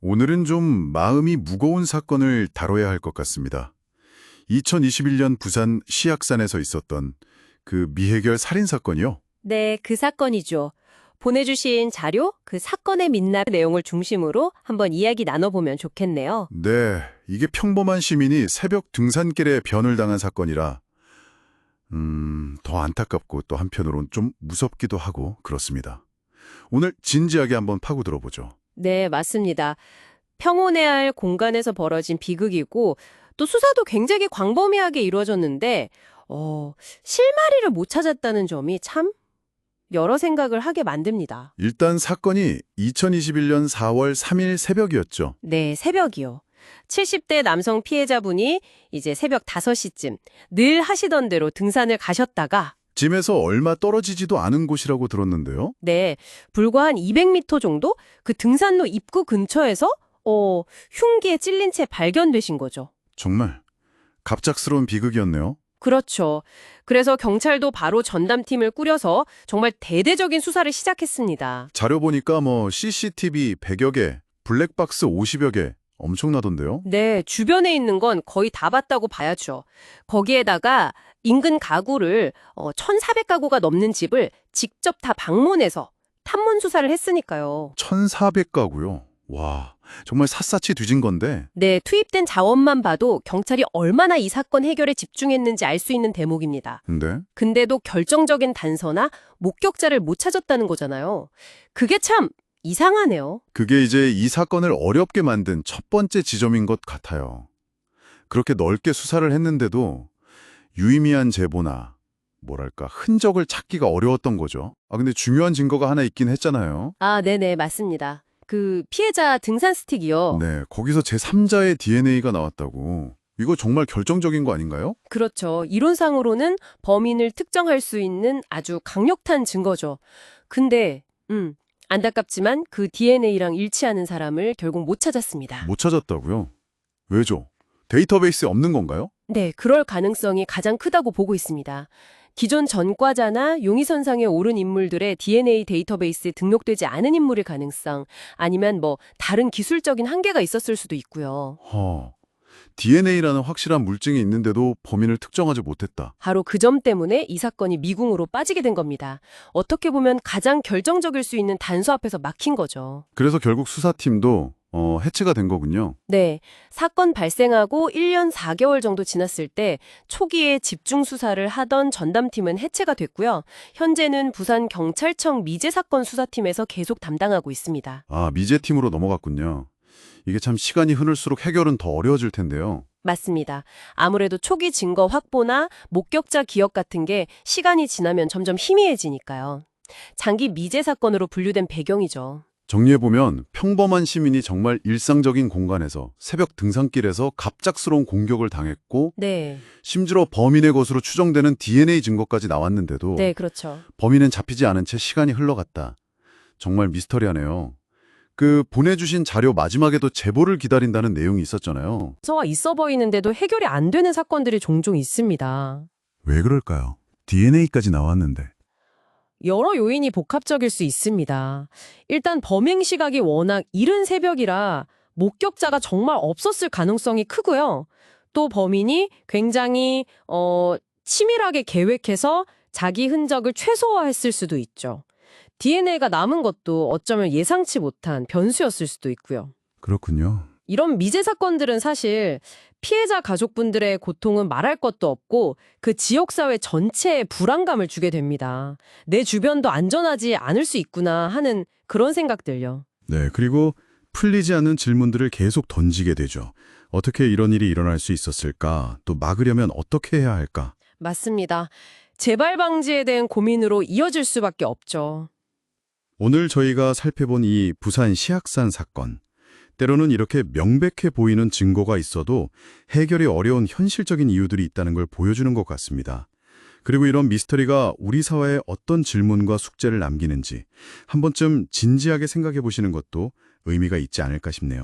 오늘은 좀 마음이 무거운 사건을 다뤄야 할 것 같습니다. 2021년 부산 시약산에서 있었던 그 미해결 살인 사건이요. 네, 그 사건이죠. 보내주신 자료, 그 사건의 민낯 내용을 중심으로 한번 이야기 나눠보면 좋겠네요. 네, 이게 평범한 시민이 새벽 등산길에 변을 당한 사건이라 더 안타깝고 또 한편으론 좀 무섭기도 하고 그렇습니다. 오늘 진지하게 한번 파고들어보죠. 네, 맞습니다. 평온해야 할 공간에서 벌어진 비극이고 또 수사도 굉장히 광범위하게 이루어졌는데 실마리를 못 찾았다는 점이 참 여러 생각을 하게 만듭니다. 일단 사건이 2021년 4월 3일 새벽이었죠. 네, 새벽이요. 70대 남성 피해자분이 이제 새벽 5시쯤 늘 하시던 대로 등산을 가셨다가 짐에서 얼마 떨어지지도 않은 곳이라고 들었는데요. 네, 불과 한 200m 정도 그 등산로 입구 근처에서 흉기에 찔린 채 발견되신 거죠. 정말 갑작스러운 비극이었네요. 그렇죠. 그래서 경찰도 바로 전담팀을 꾸려서 정말 대대적인 수사를 시작했습니다. 자료 보니까 CCTV 100여 개, 블랙박스 50여 개 엄청나던데요. 네, 주변에 있는 건 거의 다 봤다고 봐야죠. 거기에다가 인근 가구를 1,400가구가 넘는 집을 직접 다 방문해서 탐문 수사를 했으니까요. 1,400가구요. 와, 정말 샅샅이 뒤진 건데. 네, 투입된 자원만 봐도 경찰이 얼마나 이 사건 해결에 집중했는지 알 수 있는 대목입니다. 근데도 결정적인 단서나 목격자를 못 찾았다는 거잖아요. 그게 참 이상하네요. 그게 이제 이 사건을 어렵게 만든 첫 번째 지점인 것 같아요. 그렇게 넓게 수사를 했는데도 유의미한 제보나 뭐랄까 흔적을 찾기가 어려웠던 거죠. 근데 중요한 증거가 하나 있긴 했잖아요. 아, 네네, 맞습니다. 그 피해자 등산 스틱이요. 네, 거기서 제3자의 DNA가 나왔다고. 이거 정말 결정적인 거 아닌가요? 그렇죠. 이론상으로는 범인을 특정할 수 있는 아주 강력한 증거죠. 근데 안타깝지만 그 DNA랑 일치하는 사람을 결국 못 찾았습니다. 못 찾았다고요? 왜죠? 데이터베이스에 없는 건가요? 네, 그럴 가능성이 가장 크다고 보고 있습니다. 기존 전과자나 용의선상에 오른 인물들의 DNA 데이터베이스에 등록되지 않은 인물일 가능성, 아니면 다른 기술적인 한계가 있었을 수도 있고요. DNA라는 확실한 물증이 있는데도 범인을 특정하지 못했다. 바로 그 점 때문에 이 사건이 미궁으로 빠지게 된 겁니다. 어떻게 보면 가장 결정적일 수 있는 단서 앞에서 막힌 거죠. 그래서 결국 수사팀도 해체가 된 거군요. 네, 사건 발생하고 1년 4개월 정도 지났을 때 초기에 집중 수사를 하던 전담팀은 해체가 됐고요. 현재는 부산경찰청 미제사건 수사팀에서 계속 담당하고 있습니다. 미제팀으로 넘어갔군요. 이게 참 시간이 흐를수록 해결은 더 어려워질 텐데요. 맞습니다. 아무래도 초기 증거 확보나 목격자 기억 같은 게 시간이 지나면 점점 희미해지니까요. 장기 미제 사건으로 분류된 배경이죠. 정리해보면 평범한 시민이 정말 일상적인 공간에서 새벽 등산길에서 갑작스러운 공격을 당했고 네. 심지어 범인의 것으로 추정되는 DNA 증거까지 나왔는데도 네, 그렇죠. 범인은 잡히지 않은 채 시간이 흘러갔다. 정말 미스터리하네요. 그 보내주신 자료 마지막에도 제보를 기다린다는 내용이 있었잖아요. 서와 있어 보이는데도 해결이 안 되는 사건들이 종종 있습니다. 왜 그럴까요? DNA까지 나왔는데. 여러 요인이 복합적일 수 있습니다. 일단 범행 시각이 워낙 이른 새벽이라 목격자가 정말 없었을 가능성이 크고요. 또 범인이 굉장히 치밀하게 계획해서 자기 흔적을 최소화했을 수도 있죠. DNA가 남은 것도 어쩌면 예상치 못한 변수였을 수도 있고요. 그렇군요. 이런 미제 사건들은 사실 피해자 가족분들의 고통은 말할 것도 없고 그 지역사회 전체에 불안감을 주게 됩니다. 내 주변도 안전하지 않을 수 있구나 하는 그런 생각들요. 네, 그리고 풀리지 않는 질문들을 계속 던지게 되죠. 어떻게 이런 일이 일어날 수 있었을까? 또 막으려면 어떻게 해야 할까? 맞습니다. 재발 방지에 대한 고민으로 이어질 수밖에 없죠. 오늘 저희가 살펴본 이 부산 시약산 사건. 때로는 이렇게 명백해 보이는 증거가 있어도 해결이 어려운 현실적인 이유들이 있다는 걸 보여주는 것 같습니다. 그리고 이런 미스터리가 우리 사회에 어떤 질문과 숙제를 남기는지 한 번쯤 진지하게 생각해 보시는 것도 의미가 있지 않을까 싶네요.